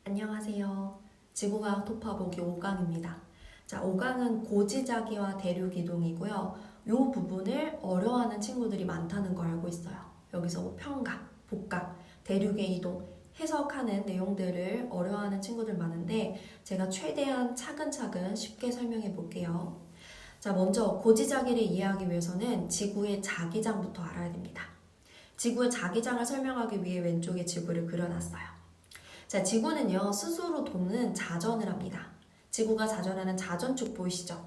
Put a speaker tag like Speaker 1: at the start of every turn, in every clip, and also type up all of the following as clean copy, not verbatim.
Speaker 1: 안녕하세요. 지구과학 토파보기 5강입니다. 자, 5강은 고지자기와 대륙 이동이고요. 이 부분을 어려워하는 친구들이 많다는 걸 알고 있어요. 여기서 뭐 평각, 복각, 대륙의 이동, 해석하는 내용들을 어려워하는 친구들 많은데 제가 최대한 차근차근 쉽게 설명해 볼게요. 자, 먼저 고지자기를 이해하기 위해서는 지구의 자기장부터 알아야 됩니다. 지구의 자기장을 설명하기 위해 왼쪽에 지구를 그려놨어요. 자, 지구는요, 스스로 도는 자전을 합니다. 지구가 자전하는 자전축 보이시죠?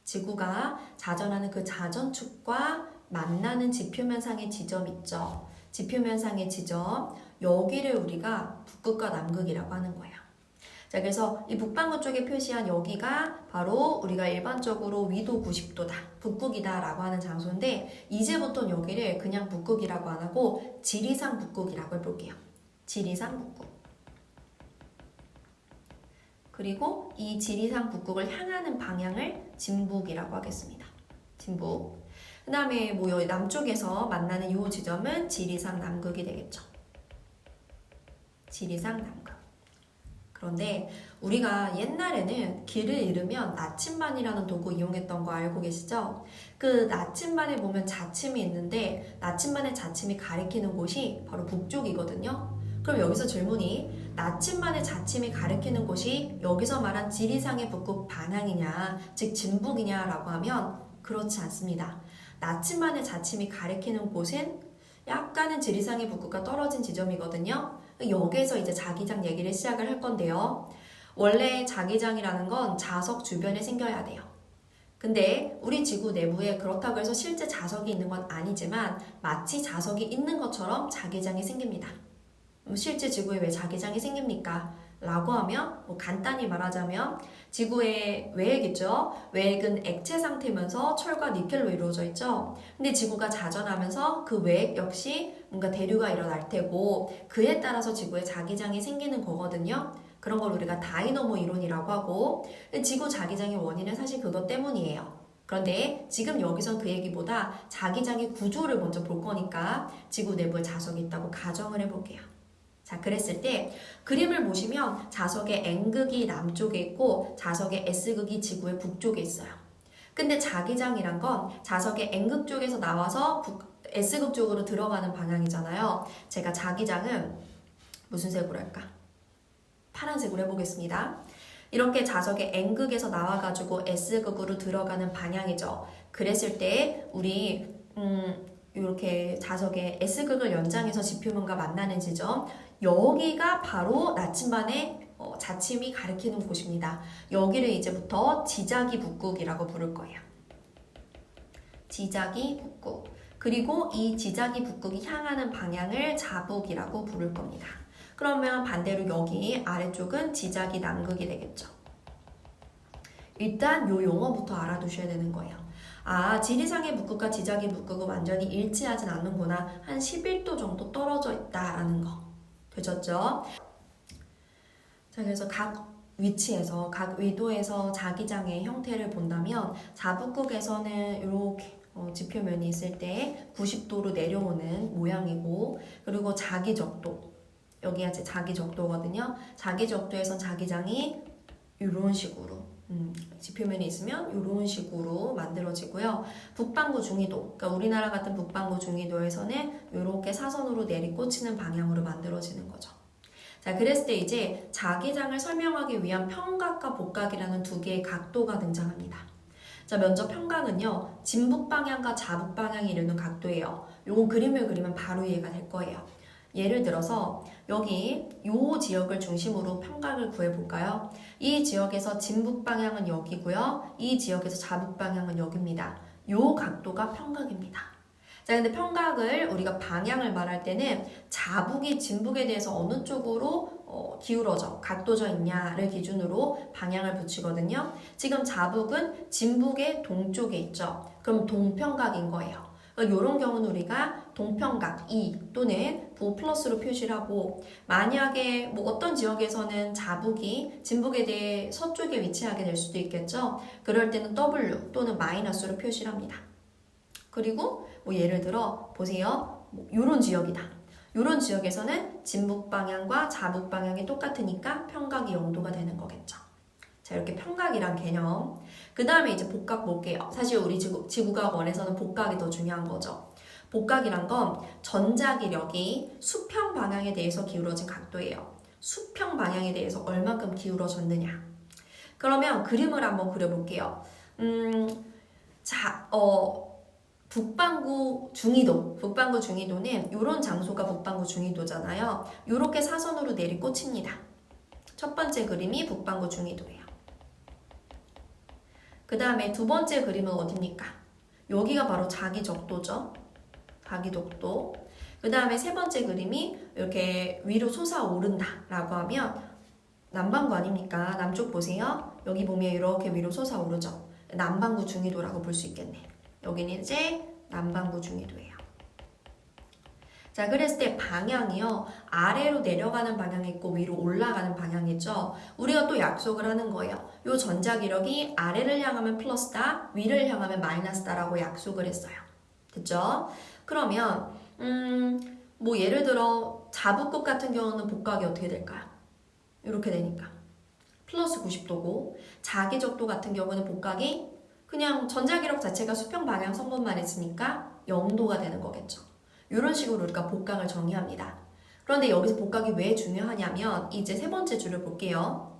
Speaker 1: 지구가 자전하는 그 자전축과 만나는 지표면상의 지점 있죠? 지표면상의 지점, 여기를 우리가 북극과 남극이라고 하는 거예요. 자, 그래서 이 북반구 쪽에 표시한 여기가 바로 우리가 일반적으로 위도 90도다, 북극이다 라고 하는 장소인데 이제부터는 여기를 그냥 북극이라고 안 하고 지리산 북극이라고 해볼게요. 지리산 북극. 그리고 이 지리산 북극을 향하는 방향을 진북이라고 하겠습니다. 진북. 그 다음에 뭐 여기 남쪽에서 만나는 이 지점은 지리산 남극이 되겠죠. 지리산 남극. 그런데 우리가 옛날에는 길을 잃으면 나침반이라는 도구 이용했던 거 알고 계시죠? 그 나침반에 보면 자침이 있는데 나침반의 자침이 가리키는 곳이 바로 북쪽이거든요. 그럼 여기서 질문이 나침반의 자침이 가리키는 곳이 여기서 말한 지리산의 북극 방향이냐, 즉 진북이냐 라고 하면 그렇지 않습니다. 나침반의 자침이 가리키는 곳은 약간은 지리산의 북극과 떨어진 지점이거든요. 여기에서 이제 자기장 얘기를 시작을 할 건데요. 원래 자기장이라는 건 자석 주변에 생겨야 돼요. 근데 우리 지구 내부에 그렇다고 해서 실제 자석이 있는 건 아니지만 마치 자석이 있는 것처럼 자기장이 생깁니다. 실제 지구에 왜 자기장이 생깁니까? 라고 하면 간단히 말하자면 지구의 외핵 있죠? 외핵은 액체 상태면서 철과 니켈로 이루어져 있죠? 근데 지구가 자전하면서 그 외핵 역시 뭔가 대류가 일어날 테고 그에 따라서 지구에 자기장이 생기는 거거든요. 그런 걸 우리가 다이너모 이론이라고 하고 지구 자기장의 원인은 사실 그것 때문이에요. 그런데 지금 여기선 그 얘기보다 자기장의 구조를 먼저 볼 거니까 지구 내부에 자석이 있다고 가정을 해볼게요. 자, 그랬을 때 그림을 보시면 자석의 N극이 남쪽에 있고 자석의 S극이 지구의 북쪽에 있어요. 근데 자기장이란 건 자석의 N극 쪽에서 나와서 S극 쪽으로 들어가는 방향이잖아요. 제가 자기장은 무슨 색으로 할까? 파란색으로 해보겠습니다. 이렇게 자석의 N극에서 나와가지고 S극으로 들어가는 방향이죠. 그랬을 때 우리 이렇게 자석의 S극을 연장해서 지표면과 만나는 지점, 여기가 바로 나침반의 자침이 가리키는 곳입니다. 여기를 이제부터 지자기 북극이라고 부를 거예요. 지자기 북극. 그리고 이 지자기 북극이 향하는 방향을 자북이라고 부를 겁니다. 그러면 반대로 여기 아래쪽은 지자기 남극이 되겠죠. 일단 요 용어부터 알아두셔야 되는 거예요. 아, 지리산의 북극과 지자기 북극은 완전히 일치하진 않는구나. 한 11도 정도 떨어져 있다라는 거. 되셨죠? 자, 그래서 각 위치에서, 각 위도에서 자기장의 형태를 본다면 자북극에서는 이렇게 지표면이 있을 때 90도로 내려오는 모양이고 그리고 자기적도, 여기가 제 자기적도거든요. 자기적도에선 자기장이 이런 식으로 지표면이 있으면 이런 식으로 만들어지고요. 북반구 중위도, 그러니까 우리나라 같은 북반구 중위도에서는 이렇게 사선으로 내리꽂히는 방향으로 만들어지는 거죠. 자, 그랬을 때 이제 자기장을 설명하기 위한 평각과 복각이라는 두 개의 각도가 등장합니다. 자, 먼저 평각은요, 진북 방향과 자북 방향이 이루는 각도예요. 요건 그림을 그리면 바로 이해가 될 거예요. 예를 들어서 여기 이 지역을 중심으로 평각을 구해볼까요? 이 지역에서 진북 방향은 여기고요. 이 지역에서 자북 방향은 여기입니다. 이 각도가 평각입니다. 자, 근데 평각을 우리가 방향을 말할 때는 자북이 진북에 대해서 어느 쪽으로 기울어져, 각도져 있냐를 기준으로 방향을 붙이거든요. 지금 자북은 진북의 동쪽에 있죠. 그럼 동평각인 거예요. 이런 경우는 우리가 동평각 2 또는 부 플러스로 표시를 하고 만약에 뭐 어떤 지역에서는 자북이 진북에 대해 서쪽에 위치하게 될 수도 있겠죠. 그럴 때는 W 또는 마이너스로 표시를 합니다. 그리고 뭐 예를 들어 보세요. 뭐 이런 지역이다. 이런 지역에서는 진북 방향과 자북 방향이 똑같으니까 평각이 0도가 되는 거겠죠. 자, 이렇게 평각이란 개념. 그 다음에 이제 복각 볼게요. 사실 우리 지구과학 1에서는 복각이 더 중요한 거죠. 복각이란 건 전자기력이 수평 방향에 대해서 기울어진 각도예요. 수평 방향에 대해서 얼만큼 기울어졌느냐. 그러면 그림을 한번 그려볼게요. 북반구 중위도는 이런 장소가 북반구 중위도잖아요. 이렇게 사선으로 내리꽂힙니다. 첫 번째 그림이 북반구 중위도예요. 그 다음에 두 번째 그림은 어디입니까? 여기가 바로 자기적도죠. 자기적도. 그 다음에 세 번째 그림이 이렇게 위로 솟아오른다 라고 하면 남반구 아닙니까? 남쪽 보세요. 여기 보면 이렇게 위로 솟아오르죠. 남반구 중위도라고 볼 수 있겠네. 여기는 이제 남반구 중위도예요. 자, 그랬을 때 방향이요. 아래로 내려가는 방향이 있고 위로 올라가는 방향이죠. 우리가 또 약속을 하는 거예요. 요 전자기력이 아래를 향하면 플러스다, 위를 향하면 마이너스다라고 약속을 했어요. 됐죠? 그러면 뭐 예를 들어 자북극 같은 경우는 복각이 어떻게 될까요? 이렇게 되니까 플러스 90도고 자기적도 같은 경우는 복각이 그냥 전자기력 자체가 수평 방향 성분만 있으니까 0도가 되는 거겠죠. 이런 식으로 우리가 복각을 정의합니다. 그런데 여기서 복각이 왜 중요하냐면 이제 세 번째 줄을 볼게요.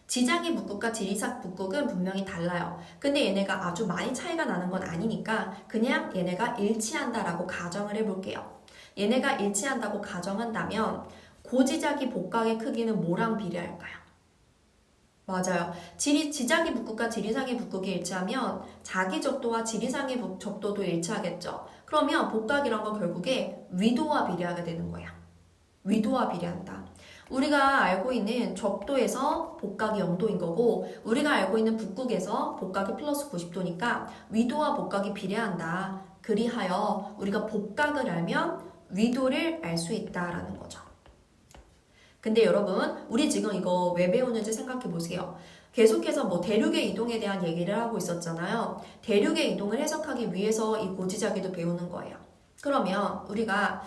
Speaker 1: 지장이 북극과 지리삭 북극은 분명히 달라요. 근데 얘네가 아주 많이 차이가 나는 건 아니니까 그냥 얘네가 일치한다라고 가정을 해볼게요. 얘네가 일치한다고 가정한다면 고지작이 복각의 크기는 뭐랑 비례할까요? 맞아요. 지작이 북극과 지리상의 북극이 일치하면 자기적도와 지리상의 적도도 일치하겠죠. 그러면 복각이란 건 결국에 위도와 비례하게 되는 거야. 위도와 비례한다. 우리가 알고 있는 적도에서 복각이 0도인 거고 우리가 알고 있는 북극에서 복각이 플러스 90도니까 위도와 복각이 비례한다. 그리하여 우리가 복각을 알면 위도를 알 수 있다라는 거죠. 근데 여러분, 우리 지금 이거 왜 배우는지 생각해 보세요. 계속해서 뭐 대륙의 이동에 대한 얘기를 하고 있었잖아요. 대륙의 이동을 해석하기 위해서 이 고지자기도 배우는 거예요. 그러면 우리가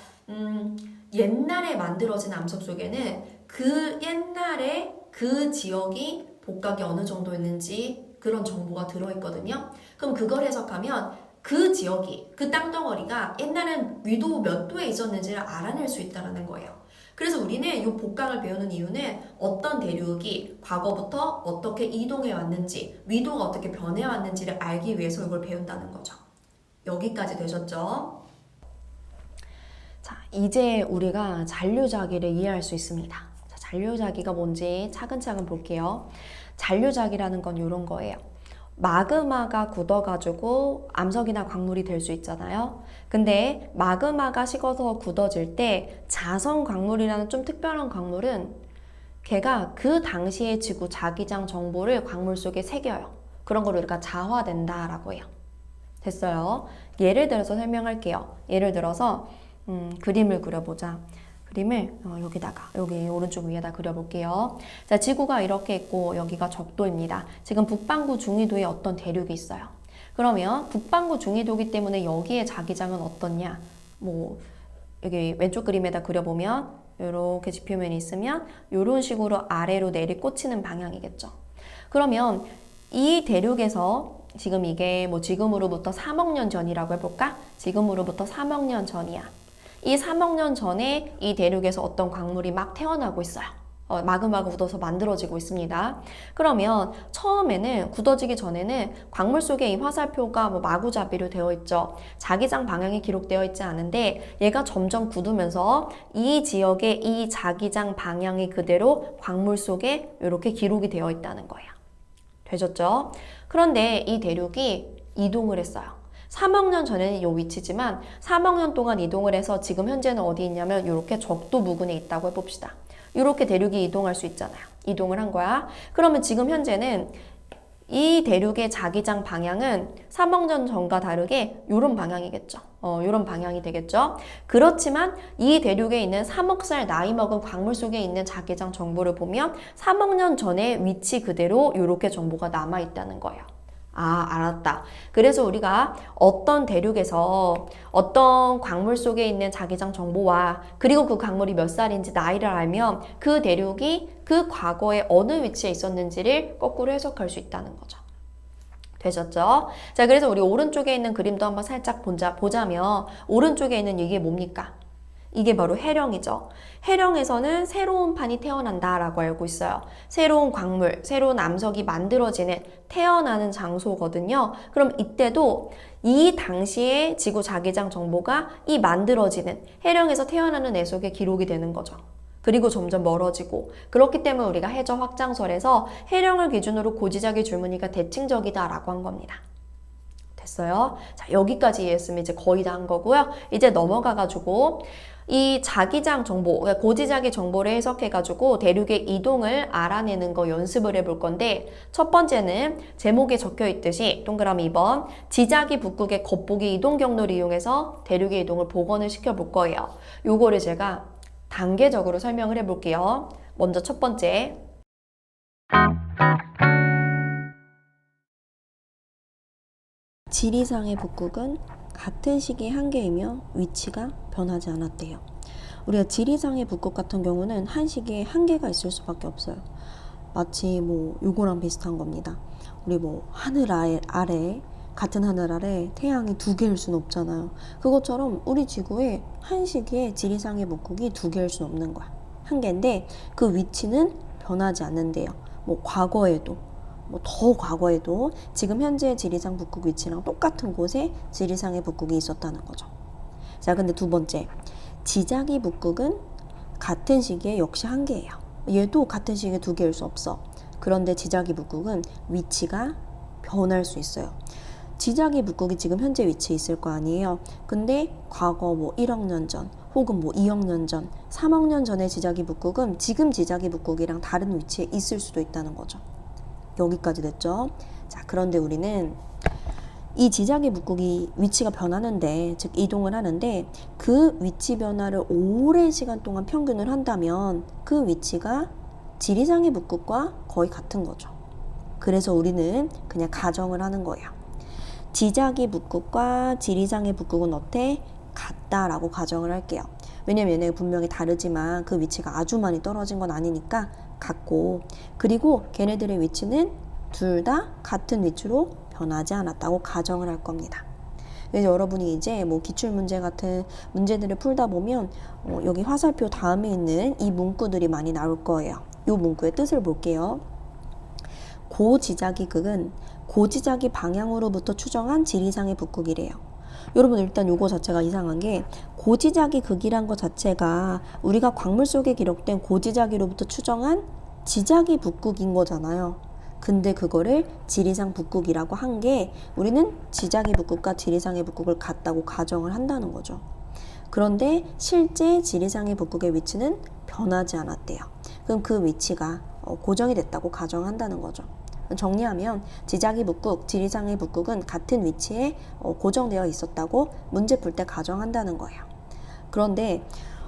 Speaker 1: 옛날에 만들어진 암석 속에는 그 옛날에 그 지역이 복각이 어느 정도였는지 그런 정보가 들어있거든요. 그럼 그걸 해석하면 그 지역이, 그 땅덩어리가 옛날엔 위도 몇 도에 있었는지를 알아낼 수 있다는 거예요. 그래서 우리는 이 복각을 배우는 이유는 어떤 대륙이 과거부터 어떻게 이동해 왔는지, 위도가 어떻게 변해 왔는지를 알기 위해서 이걸 배운다는 거죠. 여기까지 되셨죠? 자, 이제 우리가 잔류자기를 이해할 수 있습니다. 자, 잔류자기가 뭔지 차근차근 볼게요. 잔류자기라는 건 이런 거예요. 마그마가 굳어가지고 암석이나 광물이 될 수 있잖아요. 근데 마그마가 식어서 굳어질 때 자성 광물이라는 좀 특별한 광물은 걔가 그 당시의 지구 자기장 정보를 광물 속에 새겨요. 그런 걸 우리가 자화된다라고 해요. 됐어요? 예를 들어서 설명할게요. 예를 들어서 그림을 그려보자. 그림을 여기 오른쪽 위에다 그려볼게요. 자, 지구가 이렇게 있고 여기가 적도입니다. 지금 북반구 중위도에 어떤 대륙이 있어요. 그러면 북반구 중위도기 때문에 여기에 자기장은 어떻냐? 뭐 여기 왼쪽 그림에다 그려보면 이렇게 지표면이 있으면 이런 식으로 아래로 내리꽂히는 방향이겠죠. 그러면 이 대륙에서 지금 이게 뭐 지금으로부터 3억 년 전이라고 해볼까? 지금으로부터 3억 년 전이야. 이 3억 년 전에 이 대륙에서 어떤 광물이 막 태어나고 있어요. 마그마가 굳어서 만들어지고 있습니다. 그러면 처음에는 굳어지기 전에는 광물 속에 이 화살표가 뭐 마구잡이로 되어 있죠. 자기장 방향이 기록되어 있지 않은데 얘가 점점 굳으면서 이 지역의 이 자기장 방향이 그대로 광물 속에 이렇게 기록이 되어 있다는 거예요. 되셨죠? 그런데 이 대륙이 이동을 했어요. 3억 년 전에는 이 위치지만 3억 년 동안 이동을 해서 지금 현재는 어디 있냐면 이렇게 적도 부근에 있다고 해봅시다. 이렇게 대륙이 이동할 수 있잖아요. 이동을 한 거야. 그러면 지금 현재는 이 대륙의 자기장 방향은 3억 년 전과 다르게 이런 방향이겠죠. 이런 방향이 되겠죠. 그렇지만 이 대륙에 있는 3억 살 나이 먹은 광물 속에 있는 자기장 정보를 보면 3억 년 전의 위치 그대로 이렇게 정보가 남아있다는 거예요. 아, 알았다. 그래서 우리가 어떤 대륙에서 어떤 광물 속에 있는 자기장 정보와 그리고 그 광물이 몇 살인지 나이를 알면 그 대륙이 그 과거에 어느 위치에 있었는지를 거꾸로 해석할 수 있다는 거죠. 되셨죠? 자, 그래서 우리 오른쪽에 있는 그림도 한번 살짝 보자면 오른쪽에 있는 이게 뭡니까? 이게 바로 해령이죠. 해령에서는 새로운 판이 태어난다라고 알고 있어요. 새로운 광물, 새로운 암석이 만들어지는 태어나는 장소거든요. 그럼 이때도 이 당시에 지구 자기장 정보가 이 만들어지는 해령에서 태어나는 애 속에 기록이 되는 거죠. 그리고 점점 멀어지고 그렇기 때문에 우리가 해저 확장설에서 해령을 기준으로 고지자기 줄무늬가 대칭적이다라고 한 겁니다. 됐어요? 자, 여기까지 이해했으면 이제 거의 다 한 거고요. 이제 넘어가가지고 이 자기장 정보, 고지자기 정보를 해석해가지고 대륙의 이동을 알아내는 거 연습을 해볼 건데 첫 번째는 제목에 적혀 있듯이 동그라미 2번 지자기 북극의 겉보기 이동 경로를 이용해서 대륙의 이동을 복원을 시켜볼 거예요. 요거를 제가 단계적으로 설명을 해볼게요. 먼저 첫 번째.
Speaker 2: 지리상의 북극은 같은 시기의 한계이며 위치가 변하지 않았대요. 우리가 지리상의 북극 같은 경우는 한 시기에 한계가 있을 수밖에 없어요. 마치 요거랑 비슷한 겁니다. 우리 하늘 아래 같은 하늘 아래 태양이 두 개일 수는 없잖아요. 그것처럼 우리 지구에 한 시기에 지리상의 북극이 두 개일 수는 없는 거야. 한계인데 그 위치는 변하지 않는데요. 과거에도 더 과거에도 지금 현재 지리상 북극 위치랑 똑같은 곳에 지리상의 북극이 있었다는 거죠. 자, 근데 두 번째, 지자기 북극은 같은 시기에 역시 한계예요. 얘도 같은 시기에 두 개일 수 없어. 그런데 지자기 북극은 위치가 변할 수 있어요. 지자기 북극이 지금 현재 위치에 있을 거 아니에요. 근데 과거 1억 년 전 혹은 2억 년 전, 3억 년 전의 지자기 북극은 지금 지자기 북극이랑 다른 위치에 있을 수도 있다는 거죠. 여기까지 됐죠? 자, 그런데 우리는 이 지자기 북극이 위치가 변하는데, 즉 이동을 하는데 그 위치 변화를 오랜 시간 동안 평균을 한다면 그 위치가 지리상의 북극과 거의 같은 거죠. 그래서 우리는 그냥 가정을 하는 거예요. 지자기 북극과 지리상의 북극은 어때? 같다라고 가정을 할게요. 왜냐면 얘네가 분명히 다르지만 그 위치가 아주 많이 떨어진 건 아니니까 같고, 그리고 걔네들의 위치는 둘 다 같은 위치로 변하지 않았다고 가정을 할 겁니다. 그래서 여러분이 이제 기출문제 같은 문제들을 풀다 보면 여기 화살표 다음에 있는 이 문구들이 많이 나올 거예요. 이 문구의 뜻을 볼게요. 고지자기 극은 고지자기 방향으로부터 추정한 지리상의 북극이래요. 여러분, 일단 요거 자체가 이상한 게 고지자기 극이란 것 자체가 우리가 광물 속에 기록된 고지자기로부터 추정한 지자기 북극인 거잖아요. 근데 그거를 지리상 북극이라고 한 게 우리는 지자기 북극과 지리상의 북극을 같다고 가정을 한다는 거죠. 그런데 실제 지리상의 북극의 위치는 변하지 않았대요. 그럼 그 위치가 고정이 됐다고 가정한다는 거죠. 정리하면 지자기 북극, 지리상의 북극은 같은 위치에 고정되어 있었다고 문제 풀 때 가정한다는 거예요. 그런데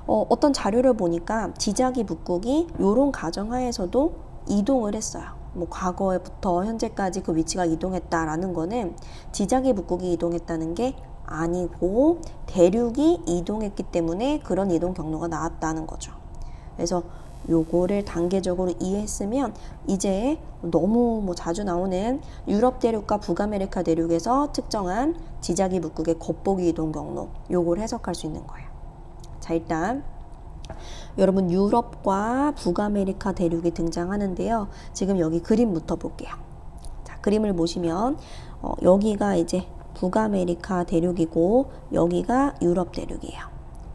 Speaker 2: 어떤 자료를 보니까 지자기 북극이 이런 가정하에서도 이동을 했어요. 과거부터 현재까지 그 위치가 이동했다라는 거는 지자기 북극이 이동했다는 게 아니고 대륙이 이동했기 때문에 그런 이동 경로가 나왔다는 거죠. 그래서 요거를 단계적으로 이해했으면 이제 너무 자주 나오는 유럽 대륙과 북아메리카 대륙에서 특정한 지자기 북극의 겉보기 이동 경로, 요걸 해석할 수 있는 거예요. 자, 일단 여러분, 유럽과 북아메리카 대륙이 등장하는데요. 지금 여기 그림부터 볼게요. 자, 그림을 보시면 여기가 이제 북아메리카 대륙이고 여기가 유럽 대륙이에요.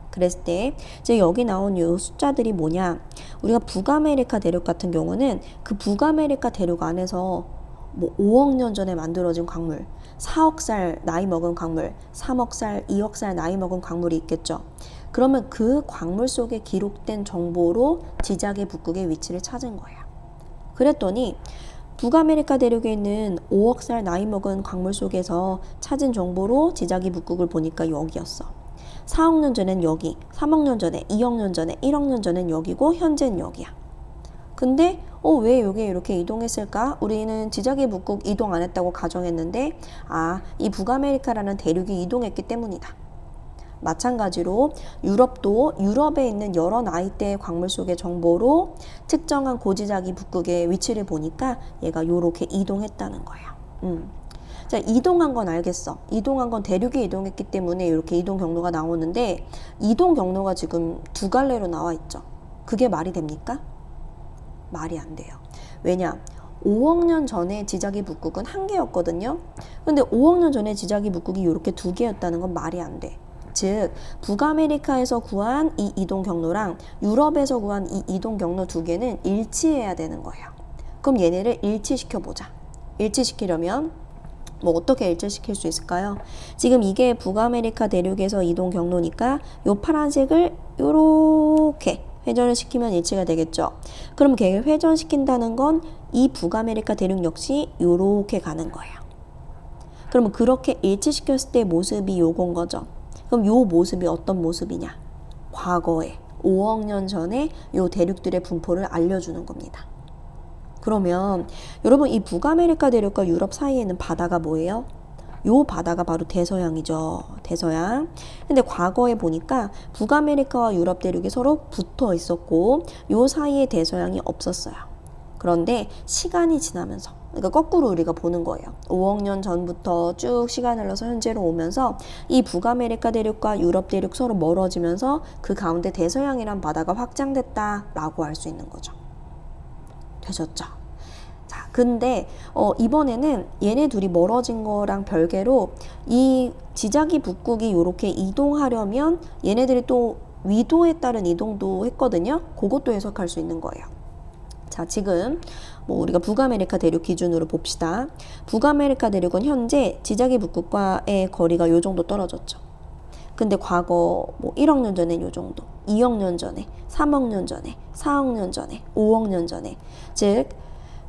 Speaker 2: 그랬을 때 이제 여기 나온 이 숫자들이 뭐냐, 우리가 북아메리카 대륙 같은 경우는 그 북아메리카 대륙 안에서 5억 년 전에 만들어진 광물, 4억 살 나이 먹은 광물, 3억 살, 2억 살 나이 먹은 광물이 있겠죠. 그러면 그 광물 속에 기록된 정보로 지자기 북극의 위치를 찾은 거예요. 그랬더니 북아메리카 대륙에 있는 5억 살 나이 먹은 광물 속에서 찾은 정보로 지자기 북극을 보니까 여기였어. 4억 년 전엔 여기, 3억 년 전에, 2억 년 전에, 1억 년 전엔 여기고 현재는 여기야. 근데 왜 여기에 이렇게 이동했을까? 우리는 지자기 북극 이동 안 했다고 가정했는데 이 북아메리카라는 대륙이 이동했기 때문이다. 마찬가지로 유럽도 유럽에 있는 여러 나이대의 광물 속의 정보로 특정한 고지자기 북극의 위치를 보니까 얘가 이렇게 이동했다는 거야. 자, 이동한 건 알겠어. 이동한 건 대륙이 이동했기 때문에 이렇게 이동 경로가 나오는데 이동 경로가 지금 두 갈래로 나와 있죠. 그게 말이 됩니까? 말이 안 돼요. 왜냐? 5억 년 전에 지자기 북극은 한 개였거든요. 근데 5억 년 전에 지자기 북극이 이렇게 두 개였다는 건 말이 안 돼. 즉 북아메리카에서 구한 이 이동 경로랑 유럽에서 구한 이 이동 경로 두 개는 일치해야 되는 거예요. 그럼 얘네를 일치시켜 보자. 일치시키려면 뭐 어떻게 일치시킬 수 있을까요? 지금 이게 북아메리카 대륙에서 이동 경로니까 요 파란색을 요렇게 회전을 시키면 일치가 되겠죠. 그럼 걔를 회전시킨다는 건 이 북아메리카 대륙 역시 요렇게 가는 거예요. 그러면 그렇게 일치시켰을 때 모습이 요건 거죠. 그럼 요 모습이 어떤 모습이냐? 과거에 5억 년 전에 요 대륙들의 분포를 알려주는 겁니다. 그러면 여러분 이 북아메리카 대륙과 유럽 사이에는 바다가 뭐예요? 요 바다가 바로 대서양이죠. 대서양. 근데 과거에 보니까 북아메리카와 유럽 대륙이 서로 붙어 있었고 요 사이에 대서양이 없었어요. 그런데 시간이 지나면서 그러니까 거꾸로 우리가 보는 거예요. 5억 년 전부터 쭉 시간을 흘러서 현재로 오면서 이 북아메리카 대륙과 유럽 대륙 서로 멀어지면서 그 가운데 대서양이란 바다가 확장됐다라고 할 수 있는 거죠. 되셨죠? 자, 근데 이번에는 얘네 둘이 멀어진 거랑 별개로 이 지자기 북극이 이렇게 이동하려면 얘네들이 또 위도에 따른 이동도 했거든요. 그것도 해석할 수 있는 거예요. 자, 지금 우리가 북아메리카 대륙 기준으로 봅시다. 북아메리카 대륙은 현재 지자기 북극과의 거리가 요 정도 떨어졌죠. 근데 과거 1억 년 전엔 요 정도, 2억 년 전에, 3억 년 전에, 4억 년 전에, 5억 년 전에, 즉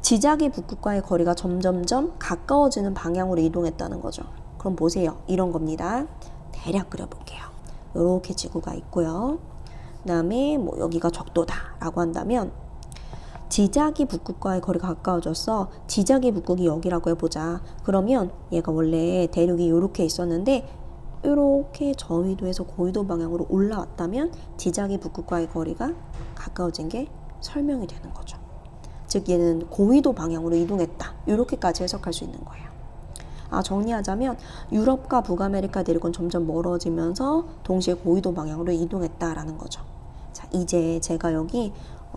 Speaker 2: 지자기 북극과의 거리가 점점점 가까워지는 방향으로 이동했다는 거죠. 그럼 보세요. 이런 겁니다. 대략 그려볼게요. 이렇게 지구가 있고요. 그 다음에 여기가 적도다라고 한다면 지자기 북극과의 거리가 가까워졌어. 지자기 북극이 여기라고 해보자. 그러면 얘가 원래 대륙이 이렇게 있었는데 이렇게 저위도에서 고위도 방향으로 올라왔다면 지자기 북극과의 거리가 가까워진 게 설명이 되는 거죠. 즉 얘는 고위도 방향으로 이동했다. 이렇게까지 해석할 수 있는 거예요. 정리하자면 유럽과 북아메리카 대륙은 점점 멀어지면서 동시에 고위도 방향으로 이동했다라는 거죠. 자, 이제 제가 여기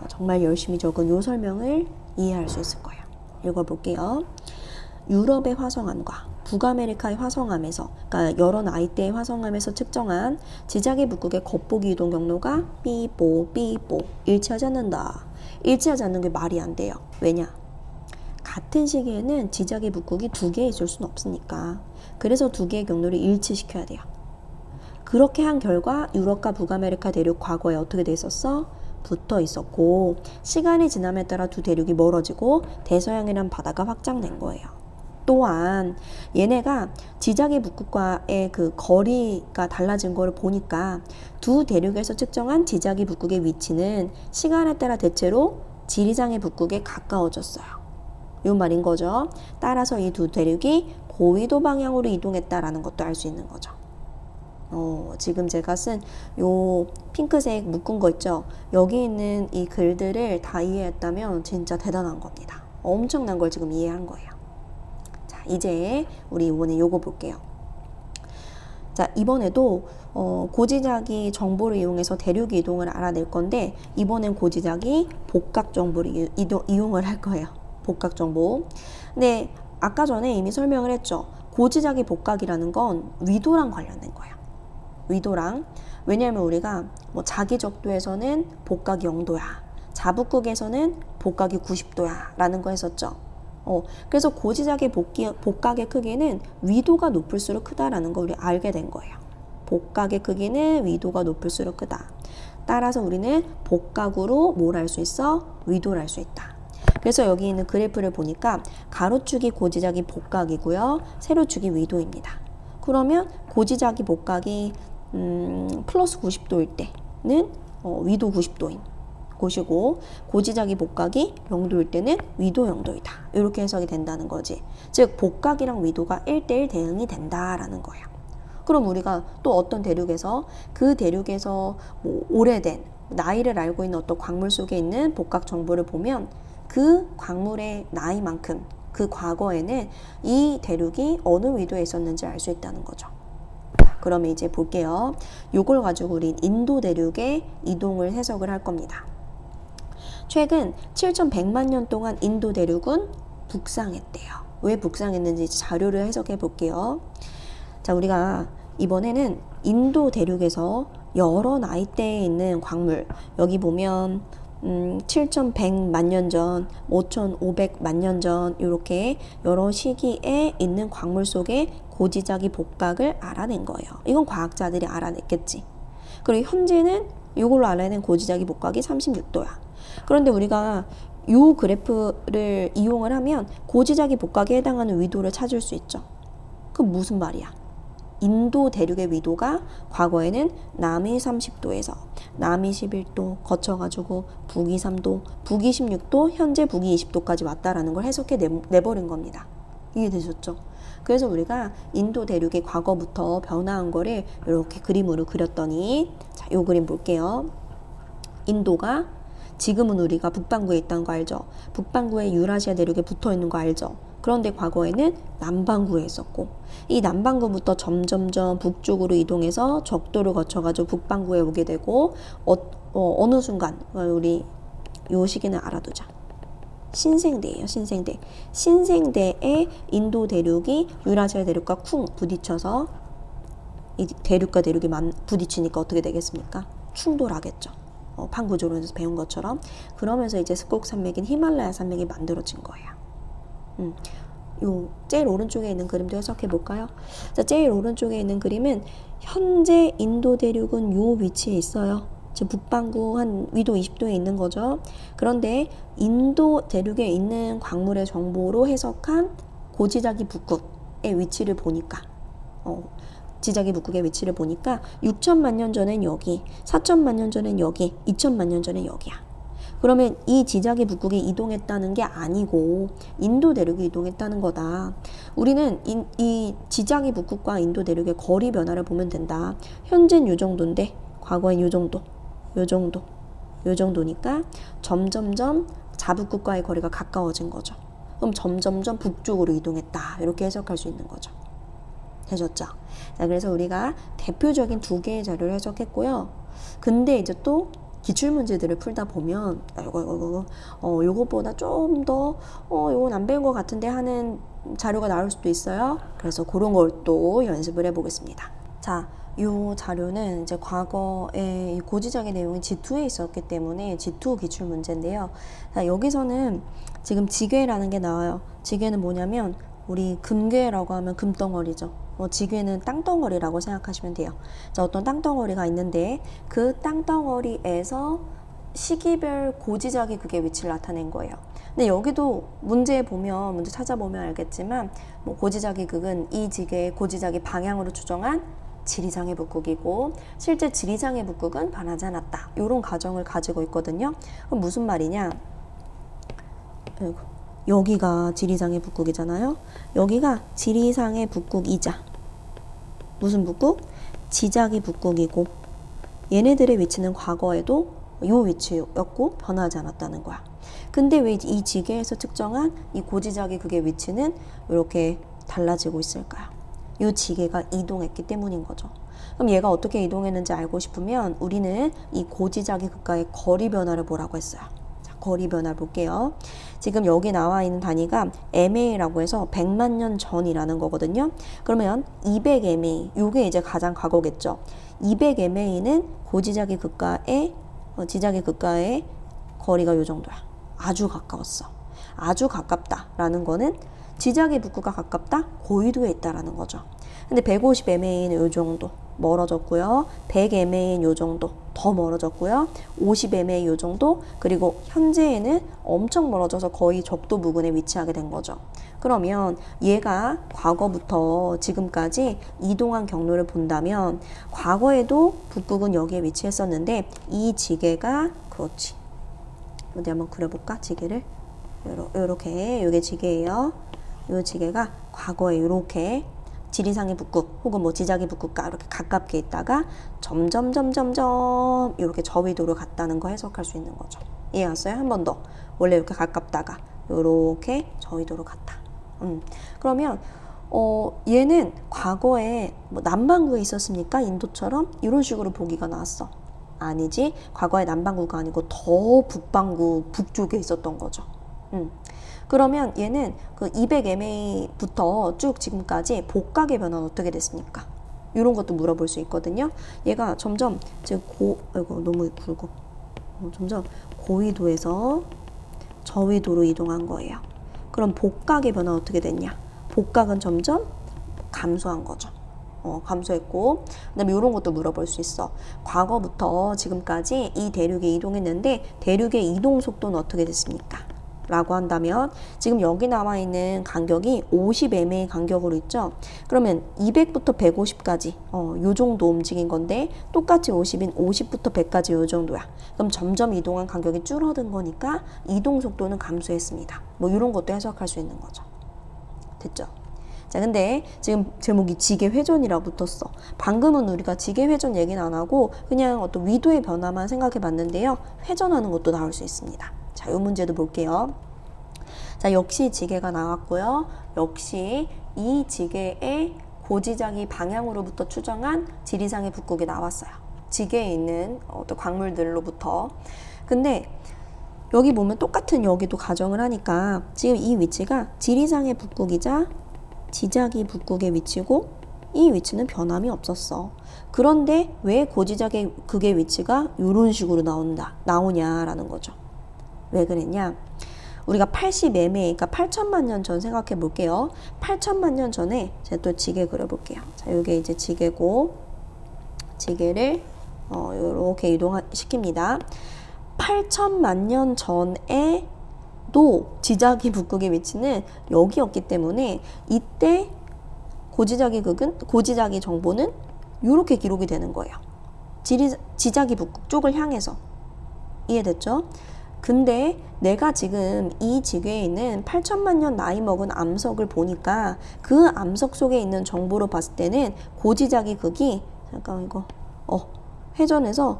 Speaker 2: 정말 열심히 적은 요 설명을 이해할 수 있을 거예요. 읽어볼게요. 유럽의 화성암과 북아메리카의 화성암에서, 그러니까 여러 나이대의 화성암에서 측정한 지자기 북극의 겉보기 이동 경로가 삐뽀 일치하지 않는다. 일치하지 않는 게 말이 안 돼요. 왜냐? 같은 시기에는 지자기 북극이 두 개 있을 수는 없으니까. 그래서 두 개의 경로를 일치시켜야 돼요. 그렇게 한 결과 유럽과 북아메리카 대륙 과거에 어떻게 돼 있었어? 붙어 있었고 시간이 지남에 따라 두 대륙이 멀어지고 대서양이란 바다가 확장된 거예요. 또한 얘네가 지자기 북극과의 그 거리가 달라진 걸 보니까 두 대륙에서 측정한 지자기 북극의 위치는 시간에 따라 대체로 지리장의 북극에 가까워졌어요. 이 말인 거죠. 따라서 이 두 대륙이 고위도 방향으로 이동했다라는 것도 알 수 있는 거죠. 지금 제가 쓴 요 핑크색 묶은 거 있죠? 여기 있는 이 글들을 다 이해했다면 진짜 대단한 겁니다. 엄청난 걸 지금 이해한 거예요. 자, 이제 우리 이번에 요거 볼게요. 자, 이번에도 고지자기 정보를 이용해서 대륙 이동을 알아낼 건데 이번엔 고지자기 복각 정보를 이용을 할 거예요. 복각 정보. 근데 아까 전에 이미 설명을 했죠. 고지자기 복각이라는 건 위도랑 관련된 거예요. 위도랑. 왜냐하면 우리가 자기 적도에서는 복각이 0도야. 자북극에서는 복각이 90도야 라는 거 했었죠. 그래서 고지자기 복각의 크기는 위도가 높을수록 크다라는 거 우리 알게 된 거예요. 복각의 크기는 위도가 높을수록 크다. 따라서 우리는 복각으로 뭘 알 수 있어? 위도를 알 수 있다. 그래서 여기 있는 그래프를 보니까 가로축이 고지자기 복각이고요. 세로축이 위도입니다. 그러면 고지자기 복각이 플러스 90도일 때는 위도 90도인 곳이고 고지작이 복각이 영도일 때는 위도 영도이다. 이렇게 해석이 된다는 거지. 즉 복각이랑 위도가 1대1 대응이 된다라는 거야. 그럼 우리가 또 어떤 대륙에서 그 대륙에서 뭐 오래된 나이를 알고 있는 어떤 광물 속에 있는 복각 정보를 보면 그 광물의 나이만큼 그 과거에는 이 대륙이 어느 위도에 있었는지 알 수 있다는 거죠. 그러면 이제 볼게요. 요걸 가지고 우리 인도 대륙의 이동을 해석을 할 겁니다. 최근 7,100만 년 동안 인도 대륙은 북상했대요. 왜 북상했는지 자료를 해석해 볼게요. 자, 우리가 이번에는 인도 대륙에서 여러 나이대에 있는 광물, 여기 보면 7,100만 년 전, 5,500만 년 전 이렇게 여러 시기에 있는 광물 속에 고지작이 복각을 알아낸 거예요. 이건 과학자들이 알아냈겠지. 그리고 현재는 이걸로 알아낸 고지작이 복각이 36도야. 그런데 우리가 이 그래프를 이용을 하면 고지작이 복각에 해당하는 위도를 찾을 수 있죠. 그럼 무슨 말이야? 인도 대륙의 위도가 과거에는 남이 30도에서 남이 11도 거쳐가지고 북이 3도, 북이 16도, 현재 북이 20도까지 왔다라는 걸 해석해 내버린 겁니다. 이해되셨죠? 그래서 우리가 인도 대륙의 과거부터 변화한 거를 이렇게 그림으로 그렸더니 자, 요 그림 볼게요. 인도가 지금은 우리가 북반구에 있다는 거 알죠? 북반구에 유라시아 대륙에 붙어 있는 거 알죠? 그런데 과거에는 남반구에 있었고 이 남반구부터 점점점 북쪽으로 이동해서 적도를 거쳐가지고 북반구에 오게 되고 어느 순간 우리 요 시기는 알아두자. 신생대예요. 신생대. 신생대에 인도 대륙이 유라시아 대륙과 쿵 부딪혀서 이 대륙과 대륙이 부딪히니까 어떻게 되겠습니까? 충돌하겠죠. 판구조론에서 배운 것처럼. 그러면서 이제 스곡 산맥인 히말라야 산맥이 만들어진 거예요. 요 제일 오른쪽에 있는 그림도 해석해 볼까요? 자, 제일 오른쪽에 있는 그림은 현재 인도 대륙은 요 위치에 있어요. 즉 북반구 한 위도 20도에 있는 거죠. 그런데 인도 대륙에 있는 광물의 정보로 해석한 고지작이 북극의 위치를 보니까 지작이 북극의 위치를 보니까 6천만 년 전엔 여기, 4천만 년 전엔 여기, 2천만 년 전엔 여기야. 그러면 이 지작이 북극이 이동했다는 게 아니고 인도 대륙이 이동했다는 거다. 우리는 이 지작이 북극과 인도 대륙의 거리 변화를 보면 된다. 현재는 요 정도인데 과거엔 요 정도, 요 정도, 요 정도니까 점점점 자북극과의 거리가 가까워진 거죠. 그럼 점점점 북쪽으로 이동했다. 이렇게 해석할 수 있는 거죠. 되셨죠? 자, 그래서 우리가 대표적인 두 개의 자료를 해석했고요. 근데 이제 또 기출문제들을 풀다 보면 요것보다 좀 더 요건 안 배운 것 같은데 하는 자료가 나올 수도 있어요. 그래서 그런 걸 또 연습을 해보겠습니다. 자, 요 자료는 이제 과거에 고지작의 내용이 G2에 있었기 때문에 G2 기출문제인데요. 자, 여기서는 지금 지괴라는 게 나와요. 지괴는 뭐냐면 우리 금괴라고 하면 금덩어리죠. 지괴는 땅덩어리라고 생각하시면 돼요. 자, 어떤 땅덩어리가 있는데 그 땅덩어리에서 시기별 고지작이 그게 위치를 나타낸 거예요. 근데 여기도 문제 찾아보면 알겠지만 뭐 고지작이 극은 이 지괴의 고지작이 방향으로 추정한 지리상의 북극이고 실제 지리상의 북극은 변하지 않았다. 이런 가정을 가지고 있거든요. 그럼 무슨 말이냐? 여기가 지리상의 북극이잖아요. 여기가 지리상의 북극이자 무슨 북극? 지작이 북극이고 얘네들의 위치는 과거에도 이 위치였고 변하지 않았다는 거야. 근데 왜 이 지계에서 측정한 이 고지작이 극의 위치는 이렇게 달라지고 있을까요? 이 지계가 이동했기 때문인 거죠. 그럼 얘가 어떻게 이동했는지 알고 싶으면 우리는 이 고지작이 극과의 거리 변화를 보라고 했어요. 거리 변화 볼게요. 지금 여기 나와 있는 단위가 MA라고 해서 100만 년 전이라는 거거든요. 그러면 200MA, 요게 이제 가장 과거겠죠. 200MA는 고지작의 극과의 지작의 극과의 거리가 요 정도야. 아주 가까웠어. 아주 가깝다라는 거는 지작의 북극과 가깝다? 고위도에 있다라는 거죠. 근데 150MA는 요 정도 멀어졌고요. 100MA는 요 정도 더 멀어졌고요. 50MA 요 정도, 그리고 현재에는 엄청 멀어져서 거의 적도 부근에 위치하게 된 거죠. 그러면 얘가 과거부터 지금까지 이동한 경로를 본다면 과거에도 북극은 여기에 위치했었는데 이 지계가 그렇지 어디 한번 그려볼까? 지게를 요렇게 요게 지게예요. 요 지게가 과거에 요렇게 지리상의 북극 혹은 뭐 지자기 북극과 이렇게 가깝게 있다가 점점 이렇게 저위도로 갔다는 거 해석할 수 있는 거죠. 이해갔어요? 한 번 더. 원래 이렇게 가깝다가 요렇게 저위도로 갔다. 그러면 얘는 과거에 뭐 남반구에 있었습니까? 인도처럼 이런 식으로 보기가 나왔어. 아니지. 과거에 남반구가 아니고 더 북반구 북쪽에 있었던 거죠. 그러면 얘는 그 200mA부터 쭉 지금까지 복각의 변화는 어떻게 됐습니까? 이런 것도 물어볼 수 있거든요. 얘가 점점 지금 이거 너무 굵어. 점점 고위도에서 저위도로 이동한 거예요. 그럼 복각의 변화는 어떻게 됐냐? 복각은 점점 감소한 거죠. 감소했고, 그다음에 이런 것도 물어볼 수 있어. 과거부터 지금까지 이 대륙에 이동했는데 대륙의 이동 속도는 어떻게 됐습니까? 라고 한다면 지금 여기 나와 있는 간격이 50m의 간격으로 있죠. 그러면 200부터 150까지 요 정도 움직인 건데 똑같이 50인 50부터 100까지 요 정도야. 그럼 점점 이동한 간격이 줄어든 거니까 이동 속도는 감소했습니다. 뭐 이런 것도 해석할 수 있는 거죠. 됐죠? 자, 근데 지금 제목이 지계 회전이라고 붙었어. 방금은 우리가 지계 회전 얘기는 안 하고 그냥 어떤 위도의 변화만 생각해 봤는데요. 회전하는 것도 나올 수 있습니다. 자, 이 문제도 볼게요. 자, 역시 지게가 나왔고요. 역시 이 지게의 고지자기 방향으로부터 추정한 지리상의 북극이 나왔어요. 지게에 있는 어떤 광물들로부터. 근데 여기 보면 똑같은 여기도 가정을 하니까 지금 이 위치가 지리상의 북극이자 지자기 북극의 위치고 이 위치는 변함이 없었어. 그런데 왜 고지자기 극의 위치가 이런 식으로 나오냐라는 거죠. 왜 그랬냐? 우리가 80mA, 그러니까 8천만 년 전 생각해 볼게요. 8천만 년 전에 제가 또 지게 그려볼게요. 자, 이게 이제 지게고, 지게를 이렇게 이동시킵니다. 8천만 년 전에도 지자기 북극의 위치는 여기였기 때문에 이때 고지자기 정보는 이렇게 기록이 되는 거예요. 지자기 북극 쪽을 향해서. 이해됐죠? 근데 내가 지금 이 지구에 있는 8천만 년 나이 먹은 암석을 보니까 그 암석 속에 있는 정보로 봤을 때는 고지자기 극이 잠깐 이거 회전해서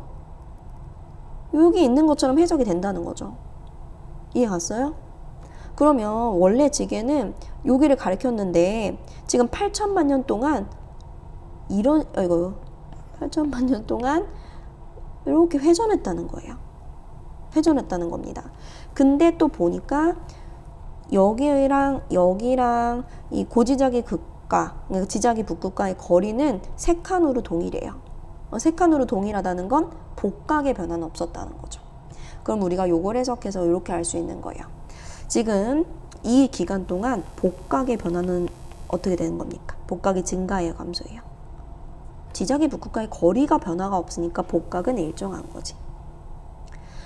Speaker 2: 여기 있는 것처럼 해석이 된다는 거죠. 이해 갔어요? 그러면 원래 지게는 여기를 가리켰는데 지금 8천만 년 동안 8천만 년 동안 이렇게 회전했다는 거예요. 회전했다는 겁니다. 근데 또 보니까 여기랑 이 고지자기 극과 지자기 북극과의 거리는 3칸으로 동일해요. 3칸으로 동일하다는 건 복각의 변화는 없었다는 거죠. 그럼 우리가 요걸 해석해서 이렇게 알 수 있는 거예요. 지금 이 기간 동안 복각의 변화는 어떻게 되는 겁니까? 복각이 증가해요, 감소해요? 지자기 북극과의 거리가 변화가 없으니까 복각은 일정한 거지.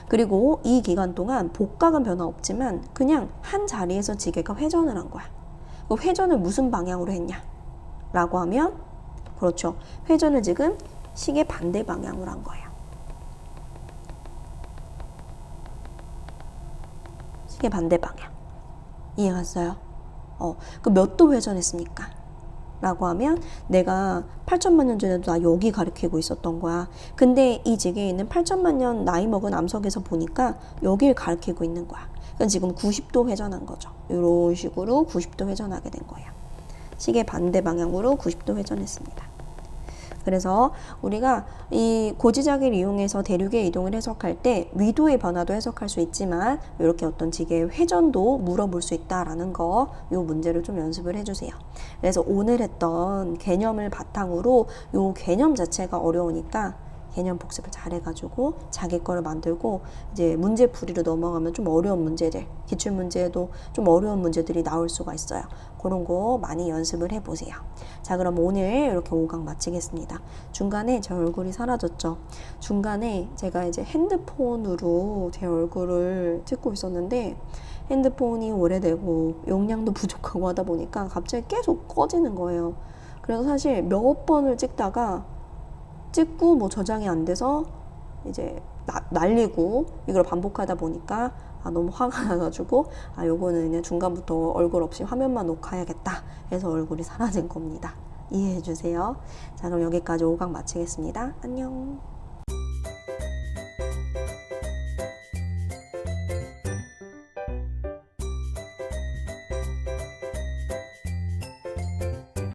Speaker 2: 그리고 이 기간 동안 복각은 변화 없지만 그냥 한 자리에서 지게가 회전을 한 거야. 그 회전을 무슨 방향으로 했냐? 라고 하면 그렇죠. 회전을 지금 시계 반대 방향으로 한 거예요. 시계 반대 방향. 이해 갔어요? 그 몇 도 회전했습니까? 라고 하면 내가 8천만 년 전에도 나 여기 가리키고 있었던 거야. 근데 이 지게에 있는 8천만 년 나이 먹은 암석에서 보니까 여기를 가리키고 있는 거야. 그럼 지금 90도 회전한 거죠. 이런 식으로 90도 회전하게 된 거예요. 시계 반대 방향으로 90도 회전했습니다. 그래서 우리가 이 고지자기를 이용해서 대륙의 이동을 해석할 때 위도의 변화도 해석할 수 있지만 이렇게 어떤 지게의 회전도 물어볼 수 있다라는 거, 이 문제를 좀 연습을 해주세요. 그래서 오늘 했던 개념을 바탕으로 이 개념 자체가 어려우니까 개념 복습을 잘 해가지고 자기 거를 만들고 이제 문제풀이로 넘어가면 좀 어려운 문제들, 기출문제에도 좀 어려운 문제들이 나올 수가 있어요. 그런 거 많이 연습을 해보세요. 자, 그럼 오늘 이렇게 5강 마치겠습니다. 중간에 제 얼굴이 사라졌죠. 중간에 제가 이제 핸드폰으로 제 얼굴을 찍고 있었는데 핸드폰이 오래되고 용량도 부족하고 하다 보니까 갑자기 계속 꺼지는 거예요. 그래서 사실 몇 번을 찍고 뭐 저장이 안 돼서 이제 날리고 이걸 반복하다 보니까 너무 화가 나가지고 요거는 그냥 중간부터 얼굴 없이 화면만 녹화해야겠다 해서 얼굴이 사라진 겁니다. 이해해 주세요. 자, 그럼 여기까지 5강 마치겠습니다. 안녕.